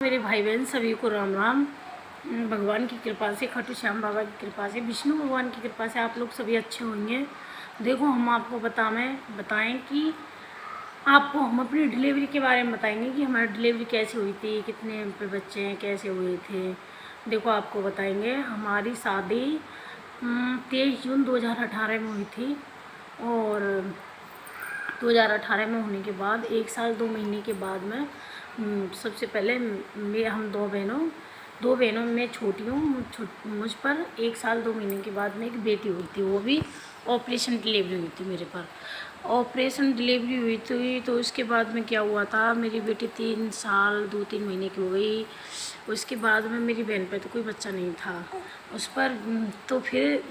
मेरे भाई बहन सभी को राम राम। भगवान की कृपा से, खाटू श्याम बाबा की कृपा से, विष्णु भगवान की कृपा से आप लोग सभी अच्छे होंगे। देखो, हम आपको बताएं कि आपको हम अपनी डिलीवरी के बारे में बताएंगे कि हमारी डिलीवरी कैसे हुई थी, कितने पे बच्चे हैं, कैसे हुए थे। देखो, आपको बताएंगे। हमारी शादी 23 जून 2018 में हुई थी, और 2018 में होने के बाद 1 साल 2 महीने के बाद में सबसे पहले हम दो बहनों में छोटी हूँ। मुझ पर 1 साल 2 महीने के बाद में एक बेटी हुई थी, वो भी ऑपरेशन डिलीवरी हुई थी मेरे पर। ऑपरेशन डिलीवरी हुई थी तो उसके बाद में क्या हुआ था, मेरी बेटी 3 साल 2-3 महीने की हो गई। उसके बाद में मेरी बहन पर तो कोई बच्चा नहीं था उस पर। तो फिर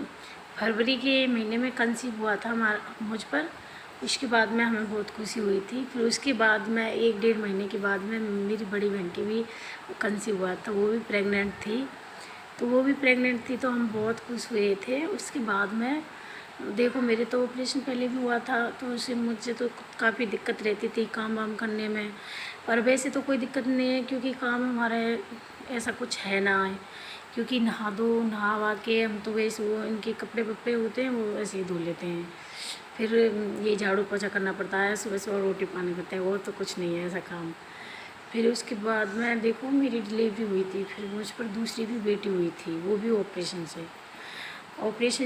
फरवरी के महीने में कंसीव हुआ था मुझ पर। उसके बाद में हमें बहुत खुशी हुई थी। फिर उसके बाद में 1-1.5 महीने के बाद में मेरी बड़ी बहन की भी कंसीव हुआ था, वो भी प्रेग्नेंट थी। तो हम बहुत खुश हुए थे। उसके बाद में देखो, मेरे तो ऑपरेशन पहले भी हुआ था, तो उससे मुझे तो काफ़ी दिक्कत रहती थी काम वाम करने में। पर वैसे तो कोई दिक्कत नहीं है, क्योंकि काम हमारा ऐसा कुछ है ना है। क्योंकि नहा के हम तो वैसे वो इनके कपड़े वपड़े होते हैं वो ऐसे ही धो लेते हैं। फिर ये झाड़ू पोछा करना पड़ता है, सुबह सुबह रोटी पानी करते हैं, वो तो कुछ नहीं है ऐसा काम। फिर उसके बाद में देखो, मेरी डिलीवरी हुई थी। फिर मुझ पर दूसरी भी बेटी हुई थी, वो भी ऑपरेशन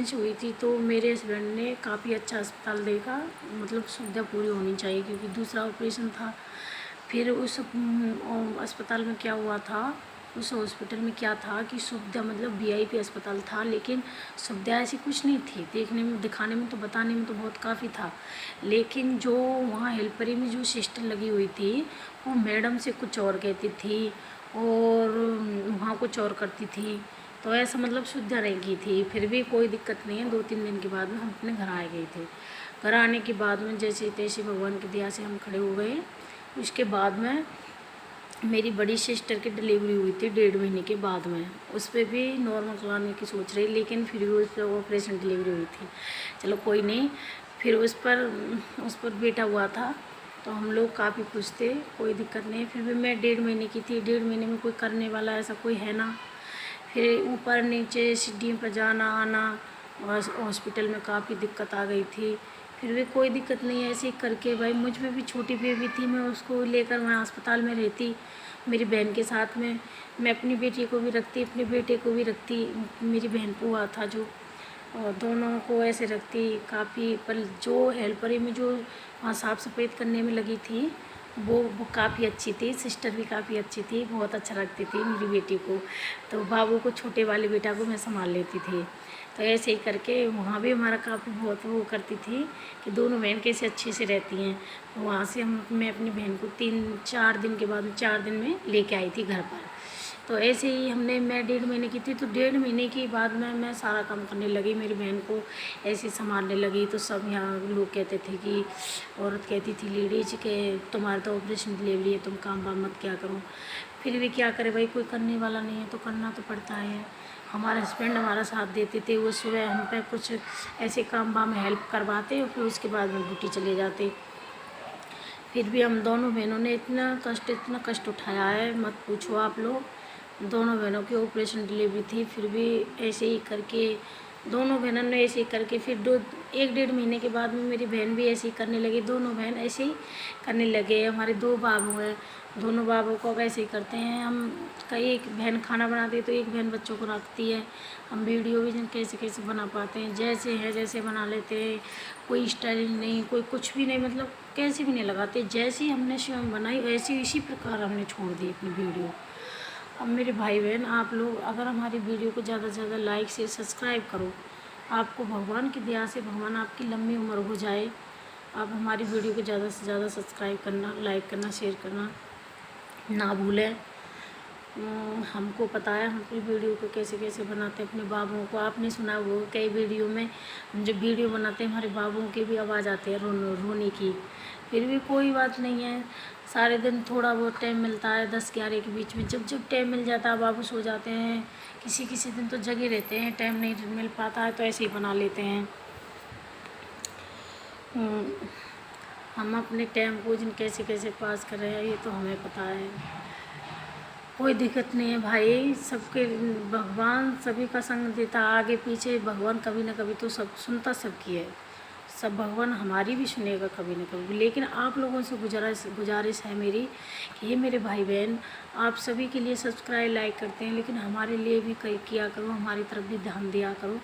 से हुई थी। तो मेरे हस्बैंड ने काफ़ी अच्छा अस्पताल देखा, मतलब सुविधा पूरी होनी चाहिए, क्योंकि दूसरा ऑपरेशन था। फिर उस अस्पताल में क्या हुआ था, उस हॉस्पिटल में क्या था कि सुविधा, मतलब वीआईपी अस्पताल था, लेकिन सुविधा ऐसी कुछ नहीं थी। देखने में, दिखाने में तो, बताने में तो बहुत काफ़ी था, लेकिन जो वहाँ हेल्परी में जो सिस्टर लगी हुई थी, वो मैडम से कुछ और कहती थी और वहाँ कुछ और करती थी। तो ऐसा मतलब सुविधा नहीं की थी। फिर भी कोई दिक्कत नहीं है, 2-3 दिन के बाद में हम अपने घर आ गए थे। घर आने के बाद में जैसे तैसे भगवान की दया से हम खड़े हो गए। उसके बाद में मेरी बड़ी सिस्टर की डिलीवरी हुई थी 1.5 महीने के बाद में। उस पर भी नॉर्मल कराने की सोच रही, लेकिन फिर भी उस पर ऑपरेशन डिलीवरी हुई थी। चलो कोई नहीं। फिर उस पर बेटा हुआ था, तो हम लोग काफ़ी खुश थे, कोई दिक्कत नहीं। फिर भी मैं 1.5 महीने की थी, 1.5 महीने में कोई करने वाला ऐसा कोई है ना। फिर ऊपर नीचे सीढ़ियों पर जाना आना, और हॉस्पिटल में काफ़ी दिक्कत आ गई थी। फिर भी कोई दिक्कत नहीं है, ऐसे ही करके भाई, मुझ में भी छोटी बेबी थी, मैं उसको लेकर वहाँ अस्पताल में रहती मेरी बहन के साथ में। मैं अपनी बेटी को भी रखती, अपने बेटे को भी रखती। मेरी बहन को हुआ था जो, और दोनों को ऐसे रखती काफ़ी। पर जो हेल्परी में जो वहाँ साफ़ सफाई करने में लगी थी, वो काफ़ी अच्छी थी। सिस्टर भी काफ़ी अच्छी थी, बहुत अच्छा रखती थी मेरी बेटी को। तो बाबू को, छोटे वाले बेटा को मैं संभाल लेती थी। तो ऐसे ही करके वहाँ भी हमारा काफ़ी बहुत वो करती थी कि दोनों बहन कैसे अच्छे से रहती हैं। तो वहाँ से मैं अपनी बहन को 3-4 दिन के बाद, 4 दिन में लेके आई थी घर पर। तो ऐसे ही मैं 1.5 महीने की थी, तो 1.5 महीने के बाद में मैं सारा काम करने लगी, मेरी बहन को ऐसे संभालने लगी। तो सब यहाँ लोग कहते थे कि, औरत कहती थी लेडीज के, तुम्हारा तो ऑपरेशन डिलीवरी है, तुम काम वाम मत क्या करो। फिर भी क्या करे भाई, कोई करने वाला नहीं है तो करना तो पड़ता है। हमारे हस्बैंड हमारा साथ देते थे, वो सुबह हम पे कुछ ऐसे काम वाम हेल्प करवाते और फिर उसके बाद में ड्यूटी चले जाते। फिर भी हम दोनों बहनों ने इतना कष्ट उठाया है, मत पूछो आप लोग। दोनों बहनों की ऑपरेशन डिलीवरी थी, फिर भी ऐसे ही करके दोनों बहनों ने ऐसे ही करके, फिर 1-1.5 महीने के बाद में मेरी बहन भी ऐसे ही करने लगी। दोनों बहन ऐसे ही करने लगे। हमारे 2 बाबू हैं, दोनों बाबू को अब ऐसे ही करते हैं हम। कई एक बहन खाना बनाती है तो एक बहन बच्चों को रखती है। हम वीडियो भी कैसे कैसे बना पाते हैं, जैसे है जैसे बना लेते हैं। कोई स्टाइल नहीं, कोई कुछ भी नहीं, मतलब कैसे भी नहीं लगाते। जैसी हमने स्वयं बनाई वैसी इसी प्रकार हमने छोड़ दी अपनी वीडियो। अब मेरे भाई बहन, आप लोग अगर हमारी वीडियो को ज़्यादा से ज़्यादा लाइक से सब्सक्राइब करो, आपको भगवान की दया से भगवान आपकी लंबी उम्र हो जाए। आप हमारी वीडियो को ज़्यादा से ज़्यादा सब्सक्राइब करना, लाइक करना, शेयर करना ना भूलें। हमको पता है हम अपनी वीडियो को कैसे कैसे बनाते हैं। अपने बाबुओं को आपने सुना वो कई वीडियो में, हम जब वीडियो बनाते हैं हमारे बाबुओं की भी आवाज़ आती है रोने की। फिर भी कोई बात नहीं है, सारे दिन थोड़ा बहुत टाइम मिलता है 10-11 के बीच में, जब जब टाइम मिल जाता है बाबू सो जाते हैं। किसी किसी दिन तो जगे रहते हैं, टाइम नहीं मिल पाता है तो ऐसे ही बना लेते हैं। हम अपने टाइम को जिन कैसे कैसे पास कर रहे हैं ये तो हमें पता है। कोई दिक्कत नहीं है भाई, सबके भगवान सभी का संग देता, आगे पीछे भगवान कभी ना कभी तो सब सुनता सबकी है। सब भगवान हमारी भी सुनेगा कभी ना कभी। लेकिन आप लोगों से गुजारिश है मेरी कि ये मेरे भाई बहन, आप सभी के लिए सब्सक्राइब लाइक करते हैं, लेकिन हमारे लिए भी किया करो, हमारी तरफ भी ध्यान दिया करो।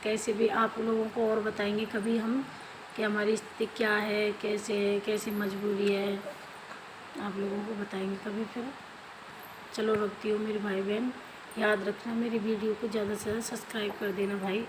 कैसे भी आप लोगों को और बताएंगे कभी हम कि हमारी स्थिति क्या है, कैसे मजबूरी है, आप लोगों को बताएंगे कभी फिर। चलो रखती हूँ मेरे भाई बहन, याद रखना मेरी वीडियो को ज़्यादा से ज़्यादा सब्सक्राइब कर देना भाई।